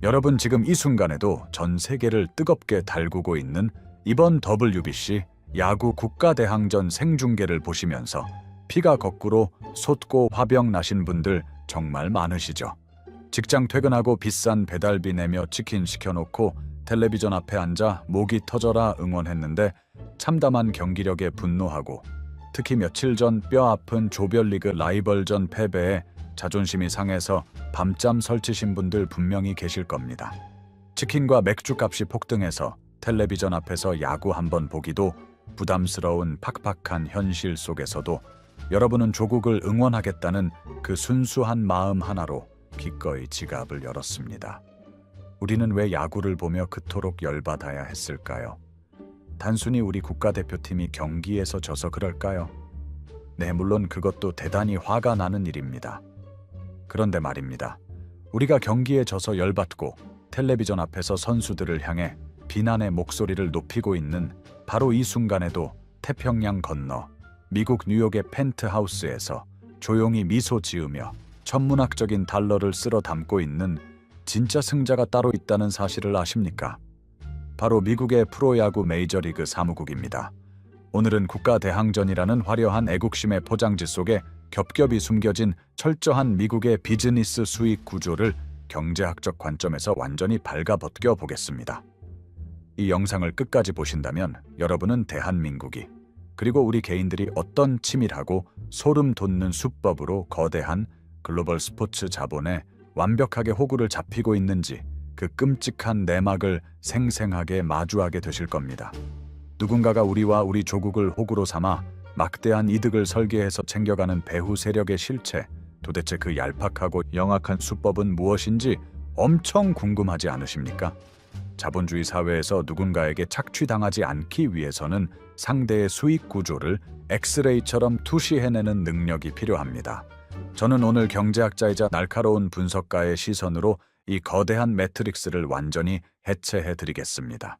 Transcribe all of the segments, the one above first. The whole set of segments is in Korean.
여러분, 지금 이 순간에도 전 세계를 뜨겁게 달구고 있는 이번 WBC 야구 국가대항전 생중계를 보시면서 피가 거꾸로 솟고 화병 나신 분들 정말 많으시죠? 직장 퇴근하고 비싼 배달비 내며 치킨 시켜놓고 텔레비전 앞에 앉아 목이 터져라 응원했는데 참담한 경기력에 분노하고, 특히 며칠 전 뼈 아픈 조별리그 라이벌전 패배에 자존심이 상해서 밤잠 설치신 분들 분명히 계실 겁니다. 치킨과 맥주 값이 폭등해서 텔레비전 앞에서 야구 한번 보기도 부담스러운 팍팍한 현실 속에서도 여러분은 조국을 응원하겠다는 그 순수한 마음 하나로 기꺼이 지갑을 열었습니다. 우리는 왜 야구를 보며 그토록 열받아야 했을까요? 단순히 우리 국가대표팀이 경기에서 져서 그럴까요? 네, 물론 그것도 대단히 화가 나는 일입니다. 그런데 말입니다. 우리가 경기에 져서 열받고 텔레비전 앞에서 선수들을 향해 비난의 목소리를 높이고 있는 바로 이 순간에도 태평양 건너 미국 뉴욕의 펜트하우스에서 조용히 미소 지으며 천문학적인 달러를 쓸어 담고 있는 진짜 승자가 따로 있다는 사실을 아십니까? 바로 미국의 프로야구 메이저리그 사무국입니다. 오늘은 국가대항전이라는 화려한 애국심의 포장지 속에 겹겹이 숨겨진 철저한 미국의 비즈니스 수익 구조를 경제학적 관점에서 완전히 발가벗겨 보겠습니다. 이 영상을 끝까지 보신다면 여러분은 대한민국이, 그리고 우리 개인들이 어떤 치밀하고 소름 돋는 수법으로 거대한 글로벌 스포츠 자본에 완벽하게 호구를 잡히고 있는지 그 끔찍한 내막을 생생하게 마주하게 되실 겁니다. 누군가가 우리와 우리 조국을 호구로 삼아 막대한 이득을 설계해서 챙겨가는 배후 세력의 실체, 도대체 그 얄팍하고 영악한 수법은 무엇인지 엄청 궁금하지 않으십니까? 자본주의 사회에서 누군가에게 착취당하지 않기 위해서는 상대의 수익 구조를 엑스레이처럼 투시해내는 능력이 필요합니다. 저는 오늘 경제학자이자 날카로운 분석가의 시선으로 이 거대한 매트릭스를 완전히 해체해드리겠습니다.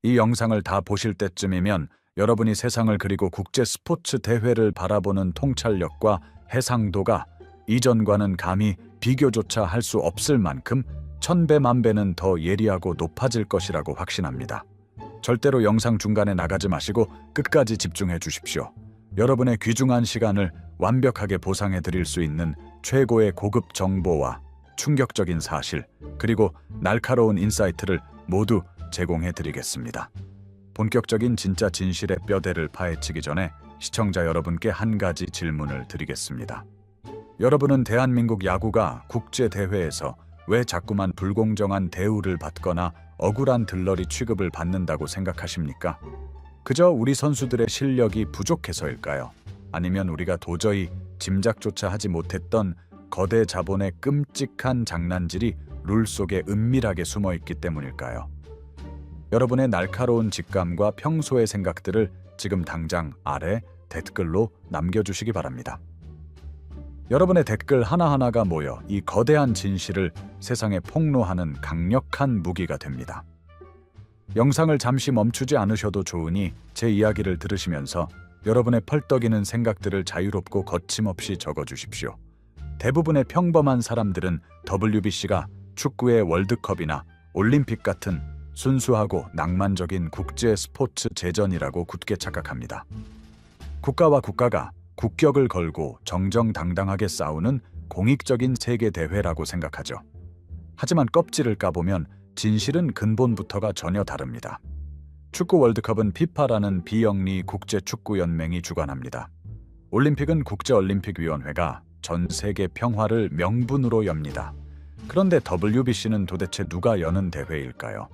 이 영상을 다 보실 때쯤이면 여러분이 세상을, 그리고 국제 스포츠 대회를 바라보는 통찰력과 해상도가 이전과는 감히 비교조차 할 수 없을 만큼 천배 만배는 더 예리하고 높아질 것이라고 확신합니다. 절대로 영상 중간에 나가지 마시고 끝까지 집중해 주십시오. 여러분의 귀중한 시간을 완벽하게 보상해 드릴 수 있는 최고의 고급 정보와 충격적인 사실, 그리고 날카로운 인사이트를 모두 제공해 드리겠습니다. 본격적인 진짜 진실의 뼈대를 파헤치기 전에 시청자 여러분께 한 가지 질문을 드리겠습니다. 여러분은 대한민국 야구가 국제대회에서 왜 자꾸만 불공정한 대우를 받거나 억울한 들러리 취급을 받는다고 생각하십니까? 그저 우리 선수들의 실력이 부족해서일까요? 아니면 우리가 도저히 짐작조차 하지 못했던 거대 자본의 끔찍한 장난질이 룰 속에 은밀하게 숨어있기 때문일까요? 여러분의 날카로운 직감과 평소의 생각들을 지금 당장 아래 댓글로 남겨주시기 바랍니다. 여러분의 댓글 하나하나가 모여 이 거대한 진실을 세상에 폭로하는 강력한 무기가 됩니다. 영상을 잠시 멈추지 않으셔도 좋으니 제 이야기를 들으시면서 여러분의 펄떡이는 생각들을 자유롭고 거침없이 적어주십시오. 대부분의 평범한 사람들은 WBC가 축구의 월드컵이나 올림픽 같은 순수하고 낭만적인 국제 스포츠 제전이라고 굳게 착각합니다. 국가와 국가가 국격을 걸고 정정당당하게 싸우는 공익적인 세계대회라고 생각하죠. 하지만 껍질을 까보면 진실은 근본부터가 전혀 다릅니다. 축구 월드컵은 피파라는 비영리 국제축구연맹이 주관합니다. 올림픽은 국제올림픽위원회가 전 세계 평화를 명분으로 엽니다. 그런데 WBC는 도대체 누가 여는 대회일까요?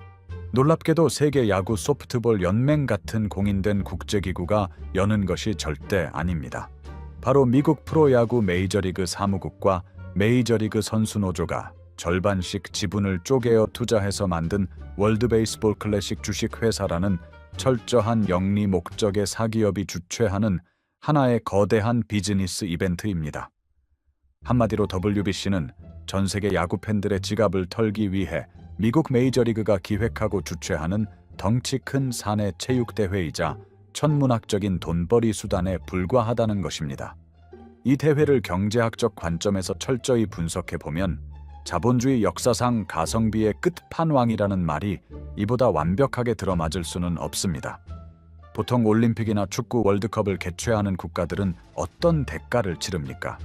놀랍게도 세계 야구 소프트볼 연맹 같은 공인된 국제기구가 여는 것이 절대 아닙니다. 바로 미국 프로야구 메이저리그 사무국과 메이저리그 선수노조가 절반씩 지분을 쪼개어 투자해서 만든 월드베이스볼 클래식 주식회사라는 철저한 영리 목적의 사기업이 주최하는 하나의 거대한 비즈니스 이벤트입니다. 한마디로 WBC는 전 세계 야구 팬들의 지갑을 털기 위해 미국 메이저리그가 기획하고 주최하는 덩치 큰 사내 체육대회이자 천문학적인 돈벌이 수단에 불과하다는 것입니다. 이 대회를 경제학적 관점에서 철저히 분석해보면 자본주의 역사상 가성비의 끝판왕이라는 말이 이보다 완벽하게 들어맞을 수는 없습니다. 보통 올림픽이나 축구 월드컵을 개최하는 국가들은 어떤 대가를 치릅니까?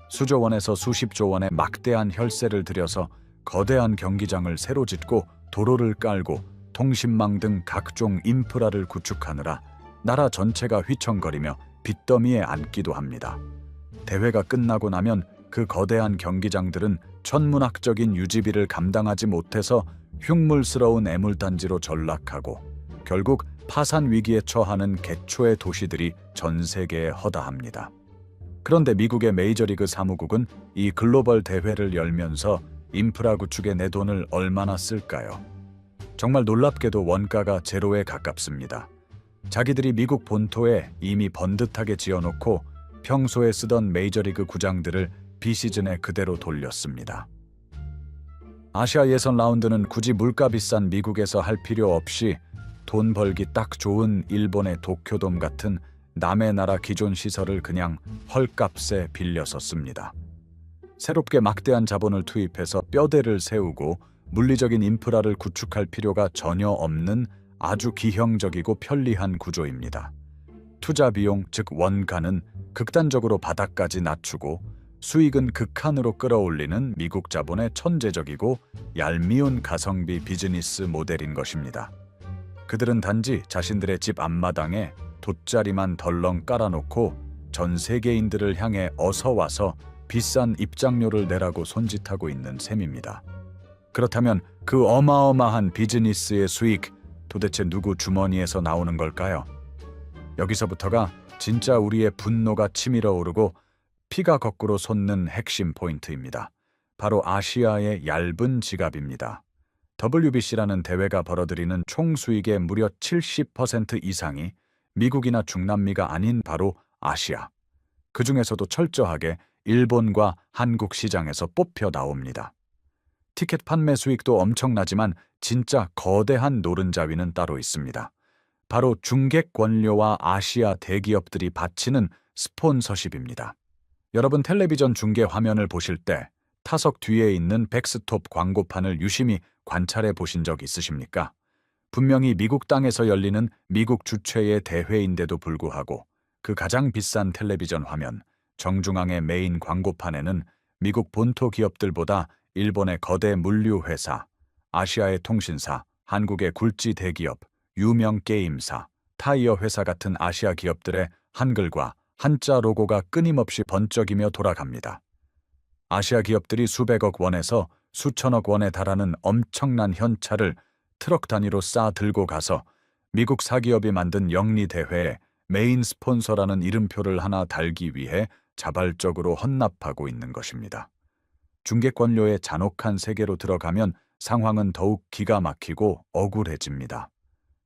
수조 원에서 수십조 원의 막대한 혈세를 들여서 거대한 경기장을 새로 짓고 도로를 깔고 통신망 등 각종 인프라를 구축하느라 나라 전체가 휘청거리며 빚더미에 앉기도 합니다. 대회가 끝나고 나면 그 거대한 경기장들은 천문학적인 유지비를 감당하지 못해서 흉물스러운 애물단지로 전락하고 결국 파산 위기에 처하는 개초의 도시들이 전 세계에 허다합니다. 그런데 미국의 메이저리그 사무국은 이 글로벌 대회를 열면서 인프라 구축에 내 돈을 얼마나 쓸까요? 정말 놀랍게도 원가가 제로에 가깝습니다. 자기들이 미국 본토에 이미 번듯하게 지어놓고 평소에 쓰던 메이저리그 구장들을 비시즌에 그대로 돌렸습니다. 아시아 예선 라운드는 굳이 물가 비싼 미국에서 할 필요 없이 돈 벌기 딱 좋은 일본의 도쿄돔 같은 남의 나라 기존 시설을 그냥 헐값에 빌려서 씁니다. 새롭게 막대한 자본을 투입해서 뼈대를 세우고 물리적인 인프라를 구축할 필요가 전혀 없는 아주 기형적이고 편리한 구조입니다. 투자 비용, 즉 원가는 극단적으로 바닥까지 낮추고 수익은 극한으로 끌어올리는 미국 자본의 천재적이고 얄미운 가성비 비즈니스 모델인 것입니다. 그들은 단지 자신들의 집 앞마당에 돗자리만 덜렁 깔아놓고 전 세계인들을 향해 어서 와서 비싼 입장료를 내라고 손짓하고 있는 셈입니다. 그렇다면 그 어마어마한 비즈니스의 수익, 도대체 누구 주머니에서 나오는 걸까요? 여기서부터가 진짜 우리의 분노가 치밀어 오르고 피가 거꾸로 솟는 핵심 포인트입니다. 바로 아시아의 얇은 지갑입니다. WBC라는 대회가 벌어들이는 총 수익의 무려 70% 이상이 미국이나 중남미가 아닌 바로 아시아. 그 중에서도 철저하게 일본과 한국 시장에서 뽑혀 나옵니다. 티켓 판매 수익도 엄청나지만 진짜 거대한 노른자위는 따로 있습니다. 바로 중개 권료와 아시아 대기업들이 바치는 스폰서십입니다. 여러분 텔레비전 중계 화면을 보실 때 타석 뒤에 있는 백스톱 광고판을 유심히 관찰해 보신 적 있으십니까? 분명히 미국 땅에서 열리는 미국 주최의 대회인데도 불구하고 그 가장 비싼 텔레비전 화면, 정중앙의 메인 광고판에는 미국 본토 기업들보다 일본의 거대 물류회사, 아시아의 통신사, 한국의 굴지 대기업, 유명 게임사, 타이어 회사 같은 아시아 기업들의 한글과 한자 로고가 끊임없이 번쩍이며 돌아갑니다. 아시아 기업들이 수백억 원에서 수천억 원에 달하는 엄청난 현찰을 트럭 단위로 쌓아 들고 가서 미국 사기업이 만든 영리 대회에 메인 스폰서라는 이름표를 하나 달기 위해 자발적으로 헌납하고 있는 것입니다. 중개권료의 잔혹한 세계로 들어가면 상황은 더욱 기가 막히고 억울해집니다.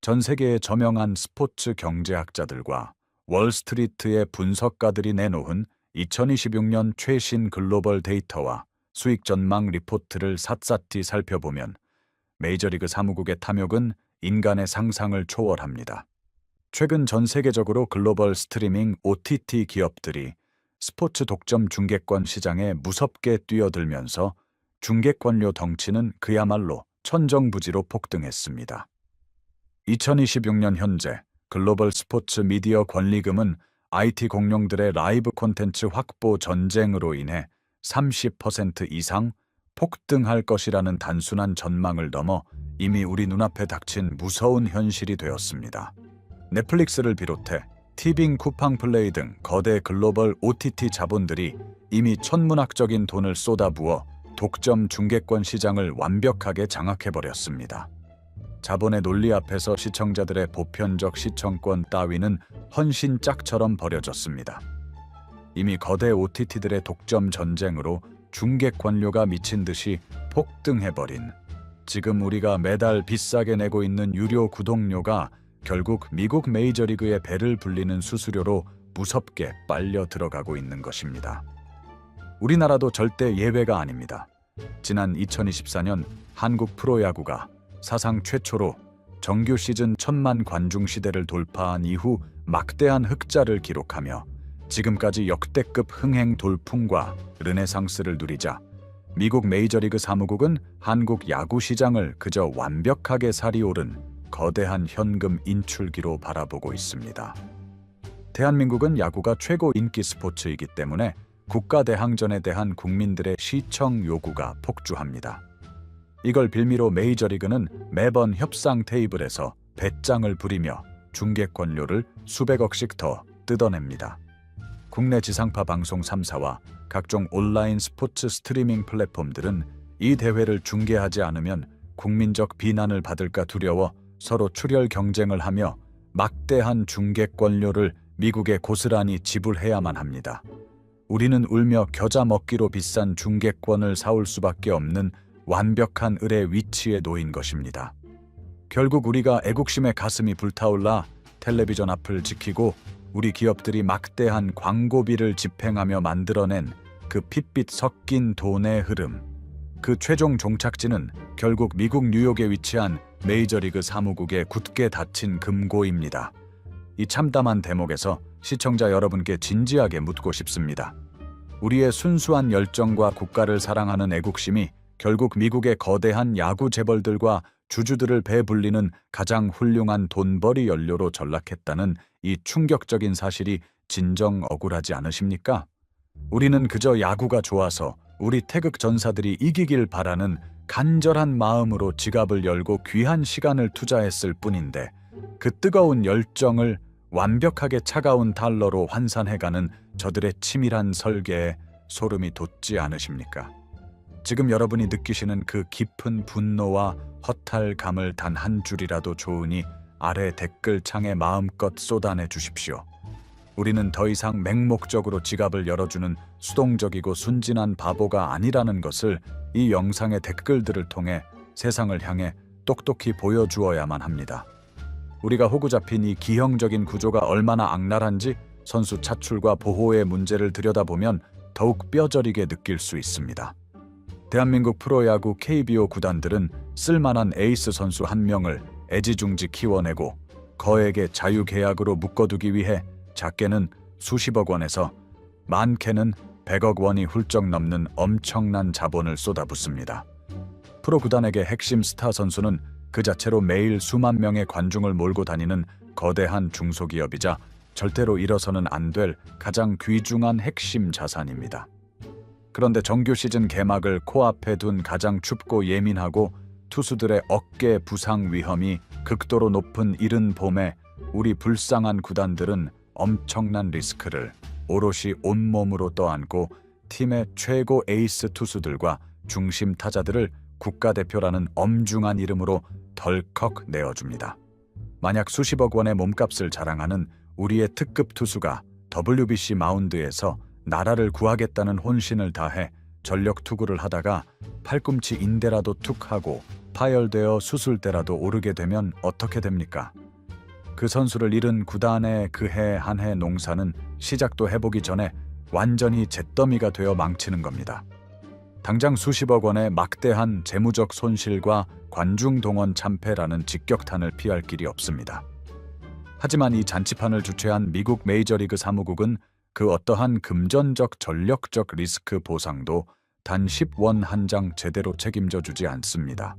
전 세계의 저명한 스포츠 경제학자들과 월스트리트의 분석가들이 내놓은 2026년 최신 글로벌 데이터와 수익 전망 리포트를 샅샅이 살펴보면 메이저리그 사무국의 탐욕은 인간의 상상을 초월합니다. 최근 전 세계적으로 글로벌 스트리밍 OTT 기업들이 스포츠 독점 중개권 시장에 무섭게 뛰어들면서 중개권료 덩치는 그야말로 천정부지로 폭등했습니다. 2026년 현재 글로벌 스포츠 미디어 권리금은 IT 공룡들의 라이브 콘텐츠 확보 전쟁으로 인해 30% 이상 폭등할 것이라는 단순한 전망을 넘어 이미 우리 눈앞에 닥친 무서운 현실이 되었습니다. 넷플릭스를 비롯해 티빙, 쿠팡 플레이 등 거대 글로벌 OTT 자본들이 이미 천문학적인 돈을 쏟아부어 독점 중개권 시장을 완벽하게 장악해버렸습니다. 자본의 논리 앞에서 시청자들의 보편적 시청권 따위는 헌신짝처럼 버려졌습니다. 이미 거대 OTT들의 독점 전쟁으로 중개 권료가 미친 듯이 폭등해버린, 지금 우리가 매달 비싸게 내고 있는 유료 구독료가 결국 미국 메이저리그의 배를 불리는 수수료로 무섭게 빨려 들어가고 있는 것입니다. 우리나라도 절대 예외가 아닙니다. 지난 2024년 한국 프로야구가 사상 최초로 정규 시즌 1000만 관중 시대를 돌파한 이후 막대한 흑자를 기록하며 지금까지 역대급 흥행 돌풍과 르네상스를 누리자 미국 메이저리그 사무국은 한국 야구 시장을 그저 완벽하게 살이오른 거대한 현금 인출기로 바라보고 있습니다. 대한민국은 야구가 최고 인기 스포츠이기 때문에 국가대항전에 대한 국민들의 시청 요구가 폭주합니다. 이걸 빌미로 메이저리그는 매번 협상 테이블에서 배짱을 부리며 중계권료를 수백억씩 더 뜯어냅니다. 국내 지상파 방송 3사와 각종 온라인 스포츠 스트리밍 플랫폼들은 이 대회를 중계하지 않으면 국민적 비난을 받을까 두려워 서로 출혈 경쟁을 하며 막대한 중계권료를 미국에 고스란히 지불해야만 합니다. 우리는 울며 겨자 먹기로 비싼 중계권을 사올 수밖에 없는 완벽한 을의 위치에 놓인 것입니다. 결국 우리가 애국심에 가슴이 불타올라 텔레비전 앞을 지키고 우리 기업들이 막대한 광고비를 집행하며 만들어낸 그 핏빛 섞인 돈의 흐름, 그 최종 종착지는 결국 미국 뉴욕에 위치한 메이저리그 사무국에 굳게 닫힌 금고입니다. 이 참담한 대목에서 시청자 여러분께 진지하게 묻고 싶습니다. 우리의 순수한 열정과 국가를 사랑하는 애국심이 결국 미국의 거대한 야구 재벌들과 주주들을 배불리는 가장 훌륭한 돈벌이 연료로 전락했다는 이 충격적인 사실이 진정 억울하지 않으십니까? 우리는 그저 야구가 좋아서 우리 태극 전사들이 이기길 바라는 간절한 마음으로 지갑을 열고 귀한 시간을 투자했을 뿐인데 그 뜨거운 열정을 완벽하게 차가운 달러로 환산해가는 저들의 치밀한 설계에 소름이 돋지 않으십니까? 지금 여러분이 느끼시는 그 깊은 분노와 허탈감을 단 한 줄이라도 좋으니 아래 댓글창에 마음껏 쏟아내 주십시오. 우리는 더 이상 맹목적으로 지갑을 열어주는 수동적이고 순진한 바보가 아니라는 것을 이 영상의 댓글들을 통해 세상을 향해 똑똑히 보여주어야만 합니다. 우리가 호구 잡힌 이 기형적인 구조가 얼마나 악랄한지 선수 차출과 보호의 문제를 들여다보면 더욱 뼈저리게 느낄 수 있습니다. 대한민국 프로야구 KBO 구단들은 쓸만한 에이스 선수 한 명을 애지중지 키워내고 거액의 자유계약으로 묶어두기 위해 작게는 수십억 원에서 많게는 100억 원이 훌쩍 넘는 엄청난 자본을 쏟아붓습니다. 프로 구단에게 핵심 스타 선수는 그 자체로 매일 수만 명의 관중을 몰고 다니는 거대한 중소기업이자 절대로 잃어서는 안 될 가장 귀중한 핵심 자산입니다. 그런데 정규 시즌 개막을 코앞에 둔 가장 춥고 예민하고 투수들의 어깨 부상 위험이 극도로 높은 이른 봄에 우리 불쌍한 구단들은 엄청난 리스크를 오롯이 온몸으로 떠안고 팀의 최고 에이스 투수들과 중심 타자들을 국가대표라는 엄중한 이름으로 덜컥 내어줍니다. 만약 수십억 원의 몸값을 자랑하는 우리의 특급 투수가 WBC 마운드에서 나라를 구하겠다는 혼신을 다해 전력 투구를 하다가 팔꿈치 인대라도 툭 하고 파열되어 수술대라도 오르게 되면 어떻게 됩니까? 그 선수를 잃은 구단의 그 해 한 해 농사는 시작도 해보기 전에 완전히 잿더미가 되어 망치는 겁니다. 당장 수십억 원의 막대한 재무적 손실과 관중 동원 참패라는 직격탄을 피할 길이 없습니다. 하지만 이 잔치판을 주최한 미국 메이저리그 사무국은 그 어떠한 금전적 전력적 리스크 보상도 단 10원 한 장 제대로 책임져 주지 않습니다.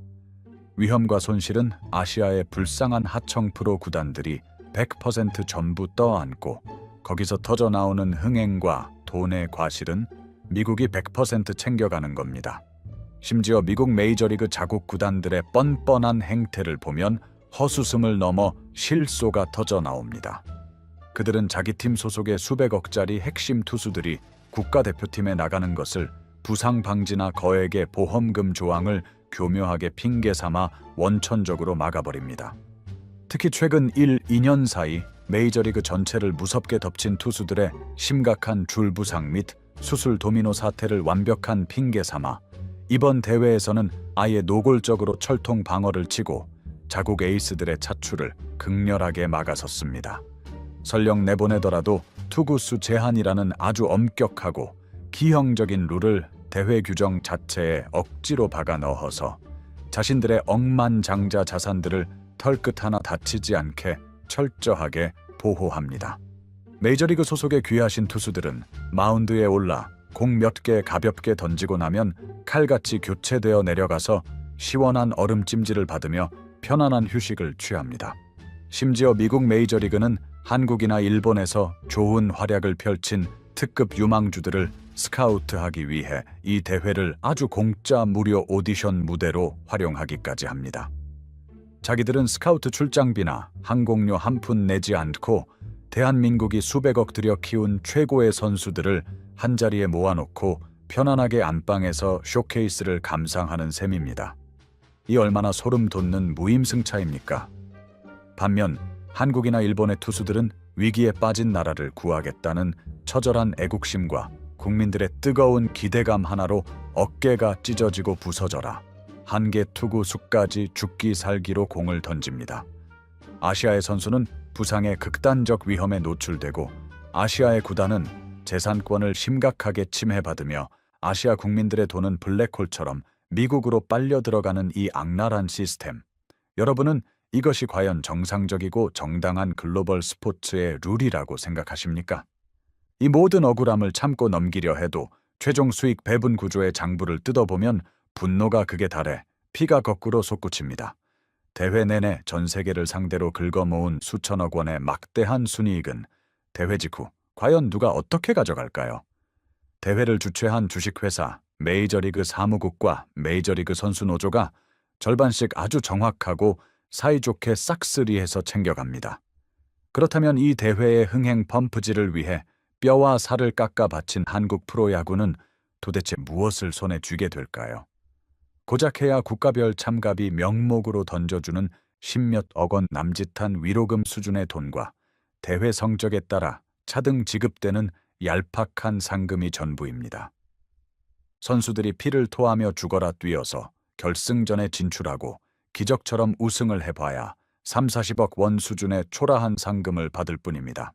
위험과 손실은 아시아의 불쌍한 하청 프로 구단들이 100% 전부 떠안고 거기서 터져나오는 흥행과 돈의 과실은 미국이 100% 챙겨가는 겁니다. 심지어 미국 메이저리그 자국 구단들의 뻔뻔한 행태를 보면 허수음을 넘어 실소가 터져나옵니다. 그들은 자기 팀 소속의 수백억짜리 핵심 투수들이 국가대표팀에 나가는 것을 부상 방지나 거액의 보험금 조항을 교묘하게 핑계 삼아 원천적으로 막아버립니다. 특히 최근 1, 2년 사이 메이저리그 전체를 무섭게 덮친 투수들의 심각한 줄부상 및 수술 도미노 사태를 완벽한 핑계 삼아 이번 대회에서는 아예 노골적으로 철통 방어를 치고 자국 에이스들의 차출을 극렬하게 막아섰습니다. 설령 내보내더라도 투구수 제한이라는 아주 엄격하고 기형적인 룰을 대회 규정 자체에 억지로 박아 넣어서 자신들의 억만장자 자산들을 털끝 하나 다치지 않게 철저하게 보호합니다. 메이저리그 소속의 귀하신 투수들은 마운드에 올라 공 몇 개 가볍게 던지고 나면 칼같이 교체되어 내려가서 시원한 얼음찜질을 받으며 편안한 휴식을 취합니다. 심지어 미국 메이저리그는 한국이나 일본에서 좋은 활약을 펼친 특급 유망주들을 스카우트하기 위해 이 대회를 아주 공짜 무료 오디션 무대로 활용하기까지 합니다. 자기들은 스카우트 출장비나 항공료 한 푼 내지 않고 대한민국이 수백억 들여 키운 최고의 선수들을 한자리에 모아놓고 편안하게 안방에서 쇼케이스를 감상하는 셈입니다. 이 얼마나 소름 돋는 무임승차입니까? 반면 한국이나 일본의 투수들은 위기에 빠진 나라를 구하겠다는 처절한 애국심과 국민들의 뜨거운 기대감 하나로 어깨가 찢어지고 부서져라 한계 투구 수까지 죽기 살기로 공을 던집니다. 아시아의 선수는 부상의 극단적 위험에 노출되고 아시아의 구단은 재산권을 심각하게 침해받으며 아시아 국민들의 돈은 블랙홀처럼 미국으로 빨려 들어가는 이 악랄한 시스템. 여러분은 이것이 과연 정상적이고 정당한 글로벌 스포츠의 룰이라고 생각하십니까? 이 모든 억울함을 참고 넘기려 해도 최종 수익 배분 구조의 장부를 뜯어보면 분노가 극에 달해 피가 거꾸로 솟구칩니다. 대회 내내 전 세계를 상대로 긁어모은 수천억 원의 막대한 순이익은 대회 직후 과연 누가 어떻게 가져갈까요? 대회를 주최한 주식회사, 메이저리그 사무국과 메이저리그 선수노조가 절반씩 아주 정확하고 사이좋게 싹쓸이해서 챙겨갑니다. 그렇다면 이 대회의 흥행 펌프질을 위해 뼈와 살을 깎아 바친 한국 프로야구는 도대체 무엇을 손에 쥐게 될까요? 고작해야 국가별 참가비 명목으로 던져주는 십몇억 원 남짓한 위로금 수준의 돈과 대회 성적에 따라 차등 지급되는 얄팍한 상금이 전부입니다. 선수들이 피를 토하며 죽어라 뛰어서 결승전에 진출하고 기적처럼 우승을 해봐야 30~40억 원 수준의 초라한 상금을 받을 뿐입니다.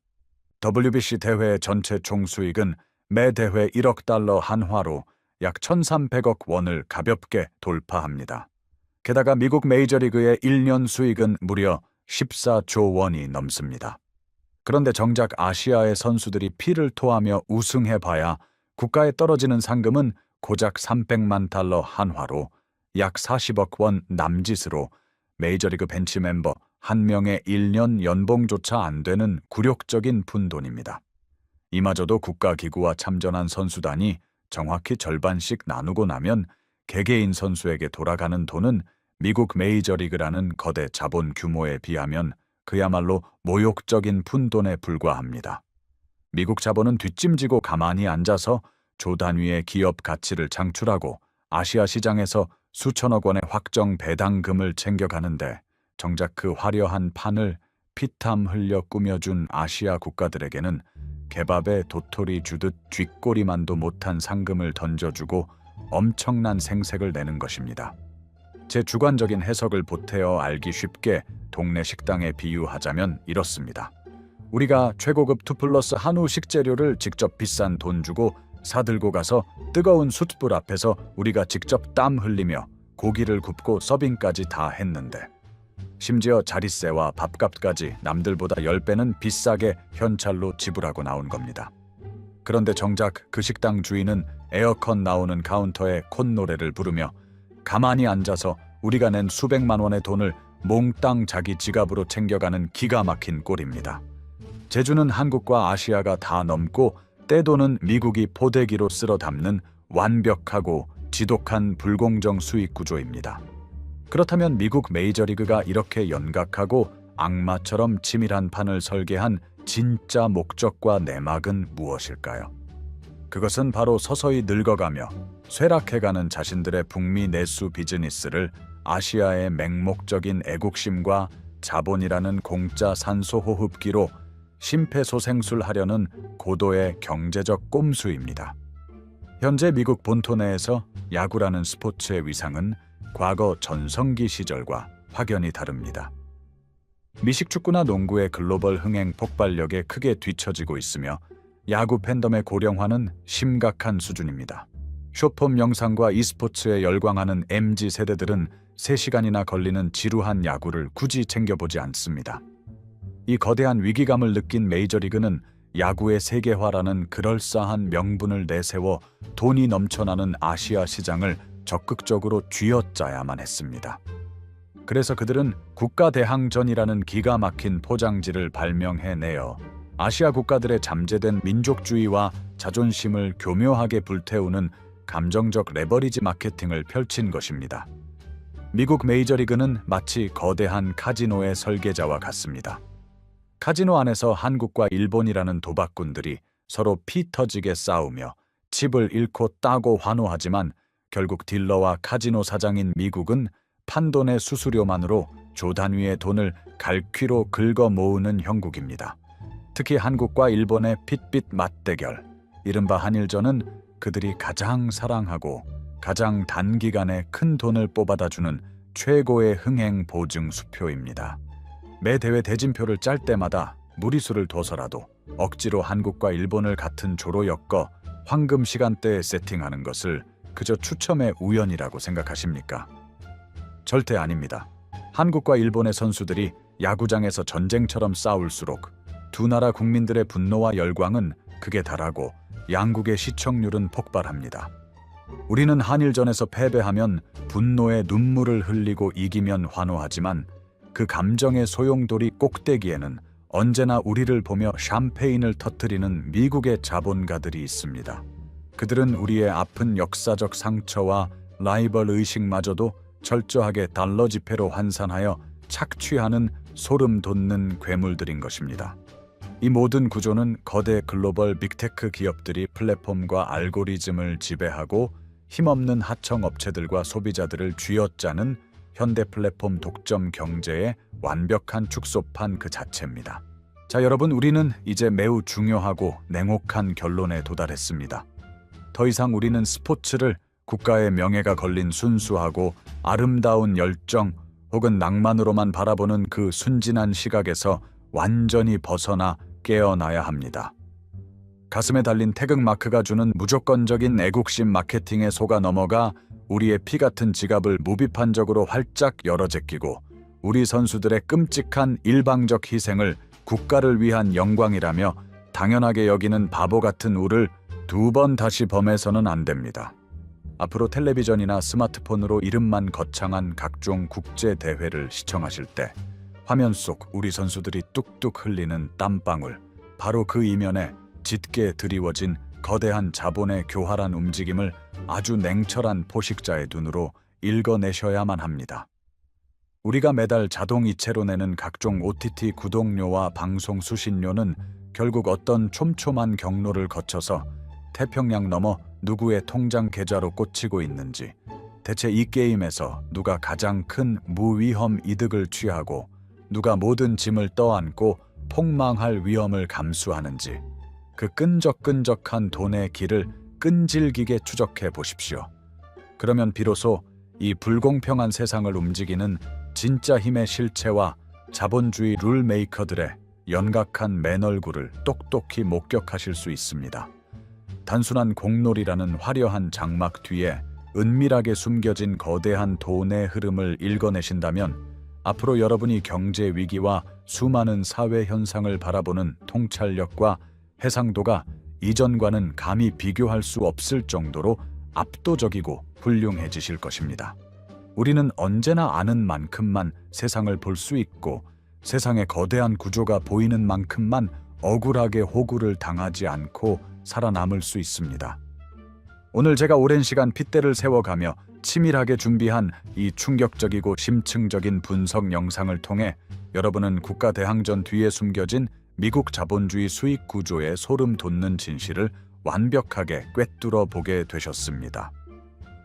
WBC 대회 전체 총수익은 매 대회 1억 달러 한화로 약 1,300억 원을 가볍게 돌파합니다. 게다가 미국 메이저리그의 1년 수익은 무려 14조 원이 넘습니다. 그런데 정작 아시아의 선수들이 피를 토하며 우승해봐야 국가에 떨어지는 상금은 고작 300만 달러 한화로 약 40억 원 남짓으로 메이저리그 벤치 멤버 한 명의 1년 연봉조차 안 되는 굴욕적인 푼돈입니다. 이마저도 국가기구와 참전한 선수단이 정확히 절반씩 나누고 나면 개개인 선수에게 돌아가는 돈은 미국 메이저리그라는 거대 자본 규모에 비하면 그야말로 모욕적인 푼돈에 불과합니다. 미국 자본은 뒷짐지고 가만히 앉아서 조 단위의 기업 가치를 창출하고 아시아 시장에서 수천억 원의 확정 배당금을 챙겨가는데 정작 그 화려한 판을 피땀 흘려 꾸며준 아시아 국가들에게는 개밥에 도토리 주듯 쥐꼬리만도 못한 상금을 던져주고 엄청난 생색을 내는 것입니다. 제 주관적인 해석을 보태어 알기 쉽게 동네 식당에 비유하자면 이렇습니다. 우리가 최고급 2플러스 한우 식재료를 직접 비싼 돈 주고 사들고 가서 뜨거운 숯불 앞에서 우리가 직접 땀 흘리며 고기를 굽고 서빙까지 다 했는데 심지어 자릿세와 밥값까지 남들보다 10배는 비싸게 현찰로 지불하고 나온 겁니다. 그런데 정작 그 식당 주인은 에어컨 나오는 카운터에 콧노래를 부르며 가만히 앉아서 우리가 낸 수백만 원의 돈을 몽땅 자기 지갑으로 챙겨가는 기가 막힌 꼴입니다. 제주는 한국과 아시아가 다 넘고 떼돈은 미국이 포대기로 쓸어 담는 완벽하고 지독한 불공정 수익 구조입니다. 그렇다면 미국 메이저리그가 이렇게 연각하고 악마처럼 치밀한 판을 설계한 진짜 목적과 내막은 무엇일까요? 그것은 바로 서서히 늙어가며 쇠락해가는 자신들의 북미 내수 비즈니스를 아시아의 맹목적인 애국심과 자본이라는 공짜 산소 호흡기로 심폐소생술하려는 고도의 경제적 꼼수입니다. 현재 미국 본토 내에서 야구라는 스포츠의 위상은 과거 전성기 시절과 확연히 다릅니다. 미식축구나 농구의 글로벌 흥행 폭발력에 크게 뒤처지고 있으며 야구 팬덤의 고령화는 심각한 수준입니다. 숏폼 영상과 e스포츠에 열광하는 MZ 세대들은 3시간이나 걸리는 지루한 야구를 굳이 챙겨보지 않습니다. 이 거대한 위기감을 느낀 메이저리그는 야구의 세계화라는 그럴싸한 명분을 내세워 돈이 넘쳐나는 아시아 시장을 적극적으로 쥐어짜야만 했습니다. 그래서 그들은 국가대항전이라는 기가 막힌 포장지를 발명해내어 아시아 국가들의 잠재된 민족주의와 자존심을 교묘하게 불태우는 감정적 레버리지 마케팅을 펼친 것입니다. 미국 메이저리그는 마치 거대한 카지노의 설계자와 같습니다. 카지노 안에서 한국과 일본이라는 도박꾼들이 서로 피 터지게 싸우며 칩을 잃고 따고 환호하지만 결국 딜러와 카지노 사장인 미국은 판돈의 수수료만으로 조 단위의 돈을 갈퀴로 긁어 모으는 형국입니다. 특히 한국과 일본의 핏빛 맞대결, 이른바 한일전은 그들이 가장 사랑하고 가장 단기간에 큰 돈을 뽑아다주는 최고의 흥행 보증 수표입니다. 매 대회 대진표를 짤 때마다 무리수를 둬서라도 억지로 한국과 일본을 같은 조로 엮어 황금 시간대에 세팅하는 것을 그저 추첨의 우연이라고 생각하십니까? 절대 아닙니다. 한국과 일본의 선수들이 야구장에서 전쟁처럼 싸울수록 두 나라 국민들의 분노와 열광은 극에 달하고 양국의 시청률은 폭발합니다. 우리는 한일전에서 패배하면 분노의 눈물을 흘리고 이기면 환호하지만 그 감정의 소용돌이 꼭대기에는 언제나 우리를 보며 샴페인을 터뜨리는 미국의 자본가들이 있습니다. 그들은 우리의 아픈 역사적 상처와 라이벌 의식마저도 철저하게 달러 지폐로 환산하여 착취하는 소름 돋는 괴물들인 것입니다. 이 모든 구조는 거대 글로벌 빅테크 기업들이 플랫폼과 알고리즘을 지배하고 힘없는 하청 업체들과 소비자들을 쥐어짜는 현대 플랫폼 독점 경제의 완벽한 축소판 그 자체입니다. 자, 여러분, 우리는 이제 매우 중요하고 냉혹한 결론에 도달했습니다. 더 이상 우리는 스포츠를 국가의 명예가 걸린 순수하고 아름다운 열정 혹은 낭만으로만 바라보는 그 순진한 시각에서 완전히 벗어나 깨어나야 합니다. 가슴에 달린 태극마크가 주는 무조건적인 애국심 마케팅에 속아 넘어가 우리의 피 같은 지갑을 무비판적으로 활짝 열어 제끼고 우리 선수들의 끔찍한 일방적 희생을 국가를 위한 영광이라며 당연하게 여기는 바보 같은 우를 두 번 다시 범해서는 안 됩니다. 앞으로 텔레비전이나 스마트폰으로 이름만 거창한 각종 국제 대회를 시청하실 때 화면 속 우리 선수들이 뚝뚝 흘리는 땀방울, 바로 그 이면에 짙게 드리워진 거대한 자본의 교활한 움직임을 아주 냉철한 포식자의 눈으로 읽어내셔야만 합니다. 우리가 매달 자동이체로 내는 각종 OTT 구독료와 방송 수신료는 결국 어떤 촘촘한 경로를 거쳐서 태평양 너머 누구의 통장 계좌로 꽂히고 있는지, 대체 이 게임에서 누가 가장 큰 무위험 이득을 취하고 누가 모든 짐을 떠안고 폭망할 위험을 감수하는지, 그 끈적끈적한 돈의 길을 끈질기게 추적해 보십시오. 그러면 비로소 이 불공평한 세상을 움직이는 진짜 힘의 실체와 자본주의 룰메이커들의 연각한 맨얼굴을 똑똑히 목격하실 수 있습니다. 단순한 공놀이라는 화려한 장막 뒤에 은밀하게 숨겨진 거대한 돈의 흐름을 읽어내신다면 앞으로 여러분이 경제 위기와 수많은 사회 현상을 바라보는 통찰력과 해상도가 이전과는 감히 비교할 수 없을 정도로 압도적이고 훌륭해지실 것입니다. 우리는 언제나 아는 만큼만 세상을 볼 수 있고 세상의 거대한 구조가 보이는 만큼만 억울하게 호구를 당하지 않고 살아남을 수 있습니다. 오늘 제가 오랜 시간 핏대를 세워가며 치밀하게 준비한 이 충격적이고 심층적인 분석 영상을 통해 여러분은 국가대항전 뒤에 숨겨진 미국 자본주의 수익 구조의 소름 돋는 진실을 완벽하게 꿰뚫어 보게 되셨습니다.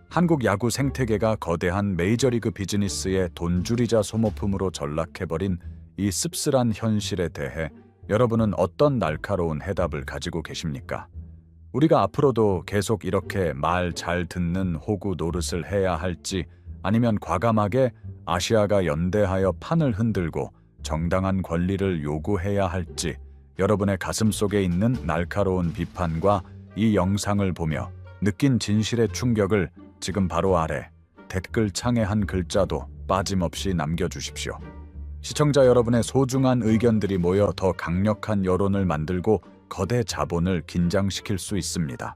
한국 야구 생태계가 거대한 메이저리그 비즈니스의 돈줄이자 소모품으로 전락해버린 이 씁쓸한 현실에 대해 여러분은 어떤 날카로운 해답을 가지고 계십니까? 우리가 앞으로도 계속 이렇게 말 잘 듣는 호구 노릇을 해야 할지, 아니면 과감하게 아시아가 연대하여 판을 흔들고 정당한 권리를 요구해야 할지, 여러분의 가슴속에 있는 날카로운 비판과 이 영상을 보며 느낀 진실의 충격을 지금 바로 아래 댓글창에 한 글자도 빠짐없이 남겨주십시오. 시청자 여러분의 소중한 의견들이 모여 더 강력한 여론을 만들고 거대 자본을 긴장시킬 수 있습니다.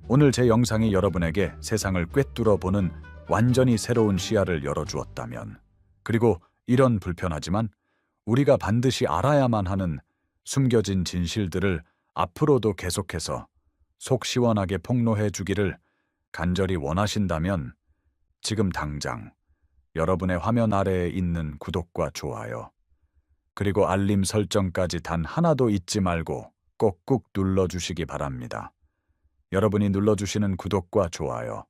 오늘 제 영상이 여러분에게 세상을 꿰뚫어 보는 완전히 새로운 시야를 열어주었다면, 그리고 이런 불편하지만 우리가 반드시 알아야만 하는 숨겨진 진실들을 앞으로도 계속해서 속 시원하게 폭로해 주기를 간절히 원하신다면, 지금 당장 여러분의 화면 아래에 있는 구독과 좋아요, 그리고 알림 설정까지 단 하나도 잊지 말고 꼭꼭 눌러주시기 바랍니다. 여러분이 눌러주시는 구독과 좋아요,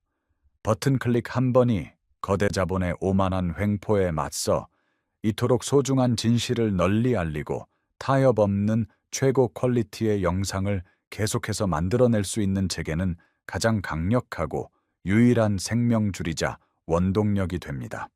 버튼 클릭 한 번이 거대 자본의 오만한 횡포에 맞서 이토록 소중한 진실을 널리 알리고 타협 없는 최고 퀄리티의 영상을 계속해서 만들어낼 수 있는 제게는 가장 강력하고 유일한 생명줄이자 원동력이 됩니다.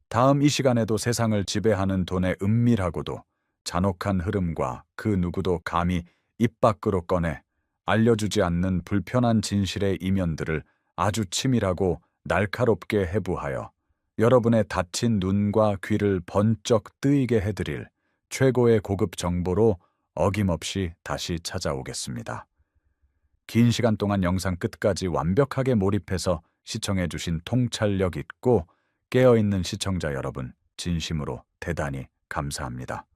다음 이 시간에도 세상을 지배하는 돈의 은밀하고도 잔혹한 흐름과 그 누구도 감히 입 밖으로 꺼내 알려주지 않는 불편한 진실의 이면들을 아주 치밀하고 날카롭게 해부하여 여러분의 다친 눈과 귀를 번쩍 뜨이게 해드릴 최고의 고급 정보로 어김없이 다시 찾아오겠습니다. 긴 시간 동안 영상 끝까지 완벽하게 몰입해서 시청해주신 통찰력 있고 깨어있는 시청자 여러분, 진심으로 대단히 감사합니다.